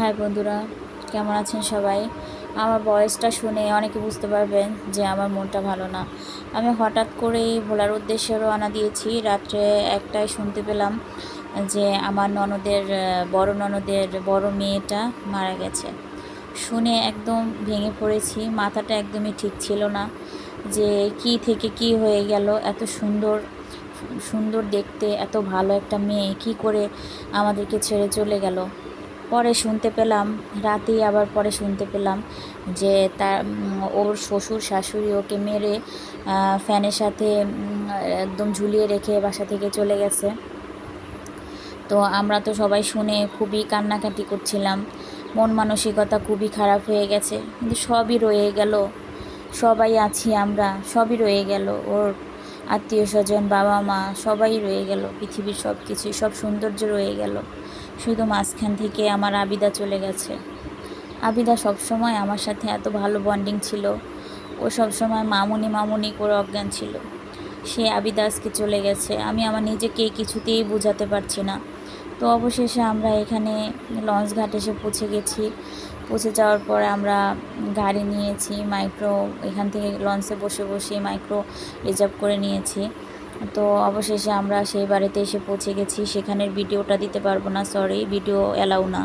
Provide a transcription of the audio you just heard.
High বন্ধুরা, কেমন আছেন সবাই? আমার ভয়েসটা শুনে অনেকে বুঝতে পারবেন যে আমার মনটা ভালো না। আমি হঠাৎ করেই ভোলার উদ্দেশ্যে রওনা দিয়েছি। রাত্রে একটায় শুনতে পেলাম যে আমার বড় ননদের বড় মেয়েটা মারা গেছে। শুনে একদম ভেঙে পড়েছি, মাথাটা একদমই ঠিক ছিল না যে কি থেকে কি হয়ে গেল। এত সুন্দর সুন্দর দেখতে, এত ভালো একটা মেয়ে কি করে আমাদেরকে ছেড়ে চলে গেল। পরে শুনতে পেলাম, রাতেই আবার পরে শুনতে পেলাম যে ওর শ্বশুর শাশুড়ি ওকে মেরে ফ্যানের সাথে একদম ঝুলিয়ে রেখে বাসা থেকে চলে গেছে। তো আমরা তো সবাই শুনে খুবই কান্নাকাটি করছিলাম, মন মানসিকতা খুবই খারাপ হয়ে গেছে। কিন্তু সবই রয়ে গেল, সবাই আছি আমরা, সবই রয়ে গেল। ওর আত্মীয় স্বজন, বাবা মা সবাই রয়ে গেল, পৃথিবীর সব কিছুই, সব সৌন্দর্য রয়ে গেল। শুধু মাঝখান থেকে আমার আবিদা চলে গেছে। আবিদা সবসময় আমার সাথে এত ভালো বন্ডিং ছিল, ও সবসময় মামুনি মামুনি করে অজ্ঞান ছিল। সে আবিদা আজকে চলে গেছে, আমি আমার নিজেকে কিছুতেই বোঝাতে পারছি না। তো অবশেষে আমরা এখানে লঞ্চ ঘাট এসে পৌঁছে গেছি। পৌঁছে যাওয়ার পরে আমরা গাড়ি নিয়েছি মাইক্রো, এখান থেকে লঞ্চে বসে বসে মাইক্রো রিজার্ভ করে নিয়েছি। তো অবশেষে আমরা সেই বাড়িতে এসে পৌঁছে গেছি। সেখানের ভিডিওটা দিতে পারবো না, সরি, ভিডিও অ্যালাউ না।